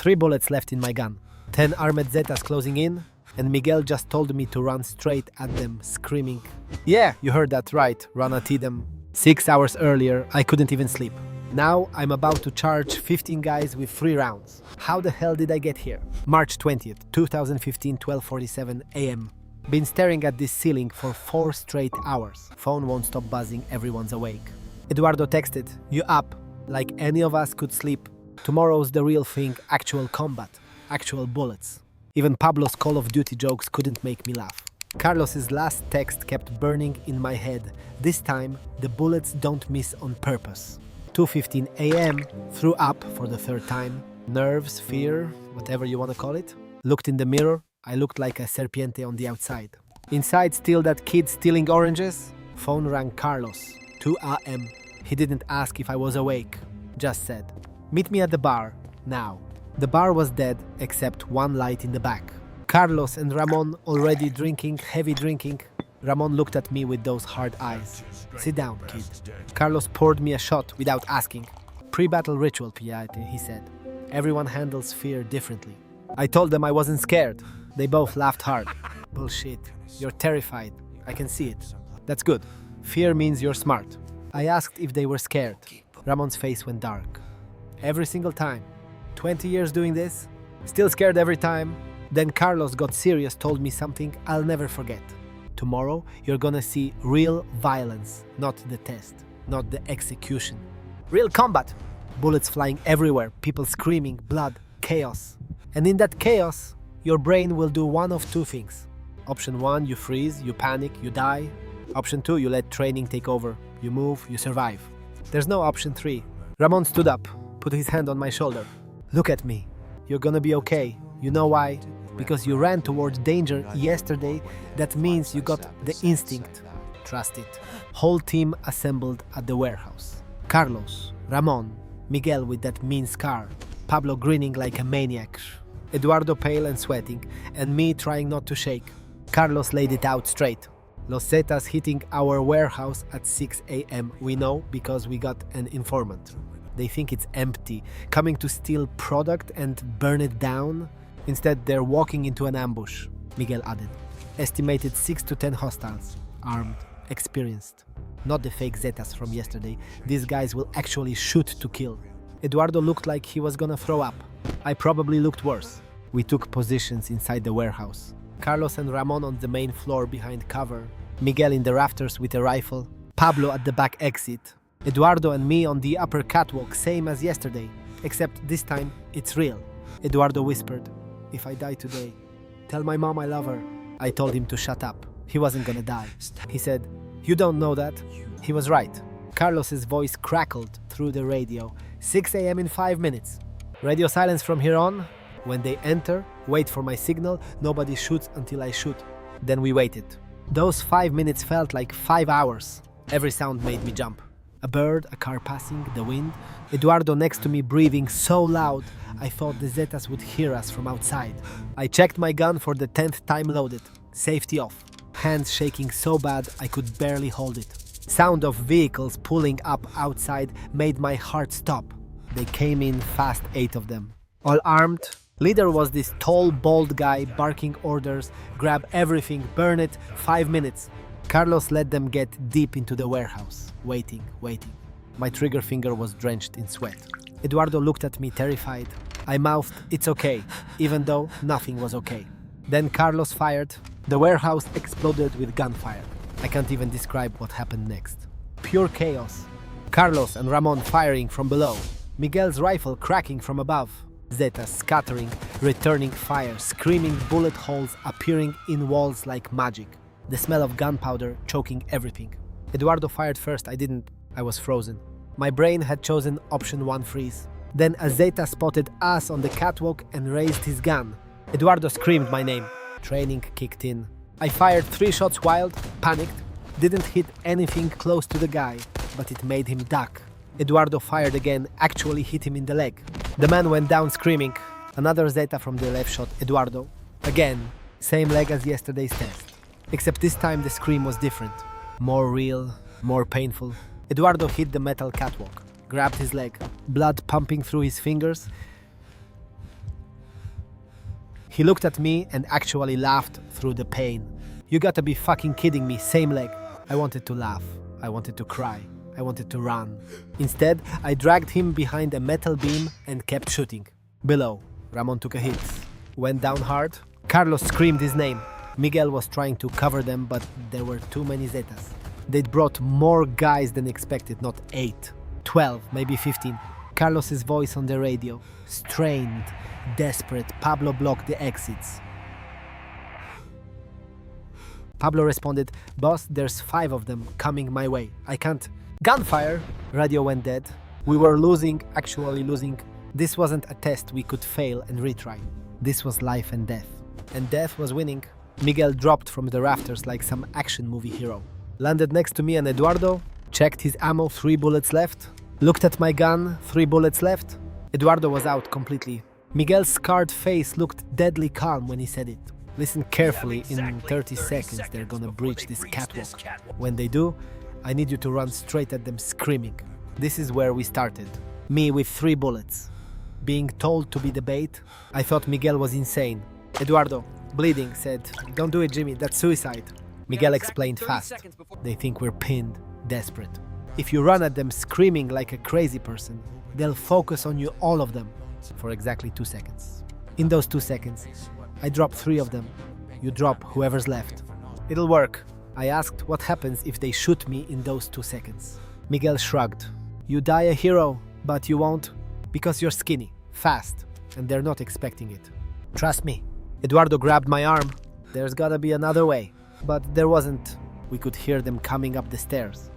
3 bullets left in my gun. 10 armed Zetas closing in, and Miguel just told me to run straight at them, screaming. Yeah, you heard that right, run at them. 6 hours earlier, I couldn't even sleep. Now I'm about to charge 15 guys with 3 rounds. How the hell did I get here? March 20th, 2015, 12:47 a.m. Been staring at this ceiling for 4 straight hours. Phone won't stop buzzing, everyone's awake. Eduardo texted, "You up? Like any of us could sleep. Tomorrow's the real thing, actual combat, actual bullets." Even Pablo's Call of Duty jokes couldn't make me laugh. Carlos's last text kept burning in my head. This time, the bullets don't miss on purpose. 2:15 a.m., threw up for the 3rd time. Nerves, fear, whatever you want to call it. Looked in the mirror, I looked like a Serpiente on the outside. Inside, still that kid stealing oranges? Phone rang Carlos, 2 a.m. He didn't ask if I was awake, just said, "Meet me at the bar, now." The bar was dead, except one light in the back. Carlos and Ramon already drinking, heavy drinking. Ramon looked at me with those hard eyes. "Sit down, kid." Carlos poured me a shot without asking. "Pre-battle ritual, Piate," he said. "Everyone handles fear differently." I told them I wasn't scared. They both laughed hard. "Bullshit. You're terrified. I can see it." "That's good. Fear means you're smart." I asked if they were scared. Ramon's face went dark. "Every single time. 20 years doing this? Still scared every time?" Then Carlos got serious, told me something I'll never forget. "Tomorrow, you're gonna see real violence, not the test, not the execution. Real combat. Bullets flying everywhere, people screaming, blood, chaos. And in that chaos, your brain will do one of 2 things. Option 1, you freeze, you panic, you die. Option 2, you let training take over. You move, you survive. There's no option 3. Ramon stood up, put his hand on my shoulder. "Look at me. You're gonna be okay. You know why? Because you ran towards danger yesterday. That means you got the instinct. Trust it." Whole team assembled at the warehouse. Carlos, Ramon, Miguel with that mean scar, Pablo grinning like a maniac, Eduardo pale and sweating, and me trying not to shake. Carlos laid it out straight. Los Zetas hitting our warehouse at 6 a.m. We know because we got an informant. They think it's empty, coming to steal product and burn it down. Instead, they're walking into an ambush, Miguel added. Estimated 6 to 10 hostiles, armed, experienced. Not the fake Zetas from yesterday. These guys will actually shoot to kill. Eduardo looked like he was gonna throw up. I probably looked worse. We took positions inside the warehouse. Carlos and Ramon on the main floor behind cover. Miguel in the rafters with a rifle. Pablo at the back exit. Eduardo and me on the upper catwalk, same as yesterday. Except this time, it's real. Eduardo whispered, "If I die today, tell my mom I love her." I told him to shut up. He wasn't gonna die. He said, "You don't know that." He was right. Carlos's voice crackled through the radio. 6 a.m. in 5 minutes. Radio silence from here on. When they enter, wait for my signal. Nobody shoots until I shoot. Then we waited. Those 5 minutes felt like 5 hours. Every sound made me jump. A bird, a car passing, the wind. Eduardo next to me breathing so loud, I thought the Zetas would hear us from outside. I checked my gun for the 10th time loaded. Safety off. Hands shaking so bad I could barely hold it. Sound of vehicles pulling up outside made my heart stop. They came in fast, 8 of them. All armed. Leader was this tall, bald guy barking orders, grab everything, burn it, 5 minutes. Carlos let them get deep into the warehouse, waiting. My trigger finger was drenched in sweat. Eduardo looked at me terrified. I mouthed, "It's okay," even though nothing was okay. Then Carlos fired. The warehouse exploded with gunfire. I can't even describe what happened next. Pure chaos. Carlos and Ramon firing from below. Miguel's rifle cracking from above. Zetas scattering, returning fire, screaming bullet holes appearing in walls like magic. The smell of gunpowder choking everything. Eduardo fired first, I didn't. I was frozen. My brain had chosen option 1, freeze. Then a Zeta spotted us on the catwalk and raised his gun. Eduardo screamed my name. Training kicked in. I fired 3 shots wild, panicked, didn't hit anything close to the guy, but it made him duck. Eduardo fired again, actually hit him in the leg. The man went down screaming. Another Zeta from the left shot Eduardo. Again, same leg as yesterday's test. Except this time the scream was different. More real, more painful. Eduardo hit the metal catwalk, grabbed his leg, blood pumping through his fingers. He looked at me and actually laughed through the pain. You gotta be fucking kidding me, same leg. I wanted to laugh. I wanted to cry. I wanted to run. Instead, I dragged him behind a metal beam and kept shooting. Below, Ramon took a hit. Went down hard. Carlos screamed his name. Miguel was trying to cover them, but there were too many Zetas. They'd brought more guys than expected, not 8, 12, maybe 15. Carlos's voice on the radio, strained, desperate. Pablo blocked the exits. Pablo responded, "Boss, there's 5 of them coming my way. I can't." Gunfire! Radio went dead. We were losing, actually losing. This wasn't a test we could fail and retry. This was life and death. And death was winning. Miguel dropped from the rafters like some action movie hero. Landed next to me and Eduardo, checked his ammo, 3 bullets left. Looked at my gun, 3 bullets left. Eduardo was out completely. Miguel's scarred face looked deadly calm when he said it. Listen carefully, in 30 seconds they're gonna breach this catwalk. When they do, I need you to run straight at them screaming. This is where we started. Me with 3 bullets. Being told to be the bait, I thought Miguel was insane. Eduardo, bleeding, said, "Don't do it, Jimmy, that's suicide." Miguel explained fast. They think we're pinned, desperate. If you run at them screaming like a crazy person, they'll focus on you, all of them, for exactly 2 seconds. In those 2 seconds, I drop 3 of them. You drop whoever's left. It'll work. I asked what happens if they shoot me in those 2 seconds. Miguel shrugged. You die a hero, but you won't, because you're skinny, fast, and they're not expecting it. Trust me. Eduardo grabbed my arm. There's gotta be another way. But there wasn't. We could hear them coming up the stairs.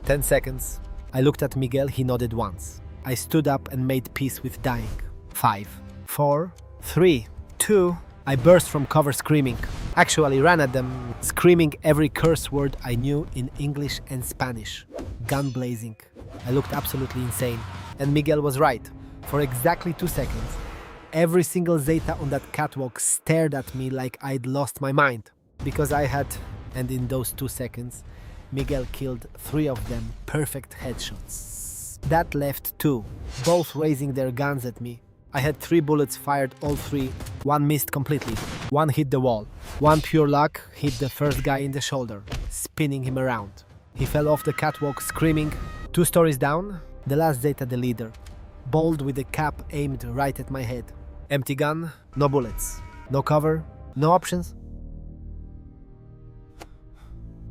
10 seconds. I looked at Miguel, he nodded once. I stood up and made peace with dying. 5, 4, 3, 2. I burst from cover screaming. Actually ran at them, screaming every curse word I knew in English and Spanish. Gun blazing. I looked absolutely insane. And Miguel was right. For exactly 2 seconds, every single Zeta on that catwalk stared at me like I'd lost my mind. Because I had, and in those 2 seconds, Miguel killed 3 of them, perfect headshots. That left 2, both raising their guns at me. I had 3 bullets fired, all 3. 1 missed completely. 1 hit the wall. 1 pure luck hit the first guy in the shoulder, spinning him around. He fell off the catwalk screaming. 2 stories down, the last Zeta, the leader. Bald with a cap aimed right at my head. Empty gun, no bullets. No cover, no options.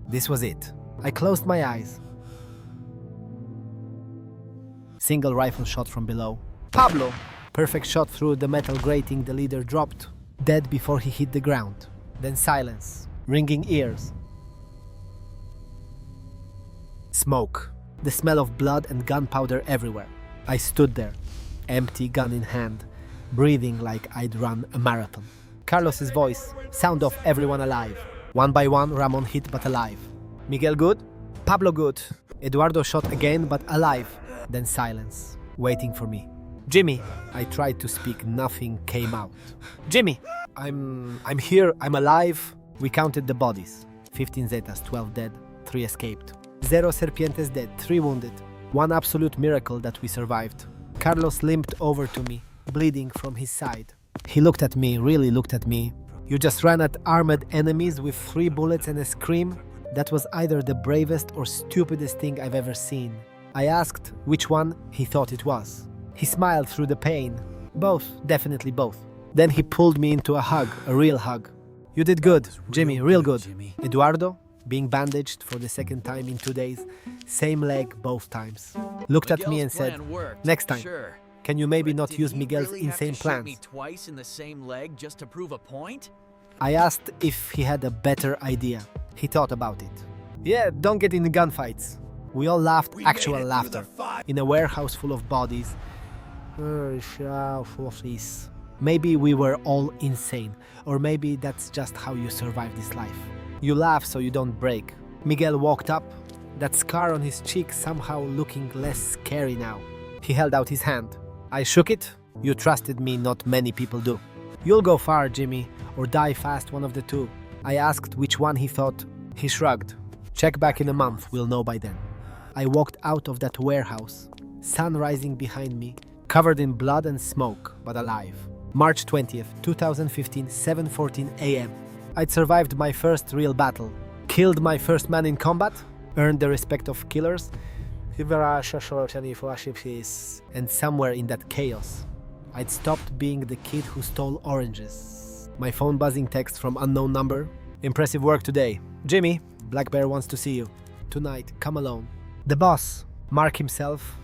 This was it. I closed my eyes. Single rifle shot from below. Pablo! Perfect shot through the metal grating. The leader dropped, dead before he hit the ground. Then silence, ringing ears. Smoke. The smell of blood and gunpowder everywhere. I stood there, empty gun in hand, breathing like I'd run a marathon. Carlos's voice, sound of everyone alive. One by one, Ramon hit but alive. Miguel good? Pablo good. Eduardo shot again but alive. Then silence, waiting for me. Jimmy, I tried to speak, nothing came out. Jimmy, I'm here, I'm alive. We counted the bodies. 15 Zetas, 12 dead, 3 escaped. 0 Serpientes dead, 3 wounded. 1 absolute miracle that we survived. Carlos limped over to me, bleeding from his side. He looked at me, really looked at me. You just ran at armored enemies with 3 bullets and a scream? That was either the bravest or stupidest thing I've ever seen. I asked which one he thought it was. He smiled through the pain. Both, definitely both. Then he pulled me into a hug, a real hug. You did good, Jimmy, real good. Eduardo, being bandaged for the 2nd time in 2 days, same leg both times. Looked at me and said, next time, can you maybe not use Miguel's insane plans? Twice in the same leg just to prove a point? I asked if he had a better idea. He thought about it. Yeah, don't get in gunfights. We all laughed, actual laughter, in a warehouse full of bodies. Maybe we were all insane, or maybe that's just how you survive this life. You laugh so you don't break. Miguel walked up, that scar on his cheek somehow looking less scary now. He held out his hand. I shook it. You trusted me, not many people do. You'll go far, Jimmy, or die fast, one of the 2. I asked which one he thought. He shrugged. Check back in a month, we'll know by then. I walked out of that warehouse. Sun rising behind me. covered in blood and smoke, but alive. March 20th, 2015, 7:14 a.m. I'd survived my first real battle, killed my first man in combat, earned the respect of killers, and somewhere in that chaos, I'd stopped being the kid who stole oranges. My phone buzzing text from unknown number. Impressive work today. Jimmy, Black Bear wants to see you. Tonight, come alone. The boss, Mark himself,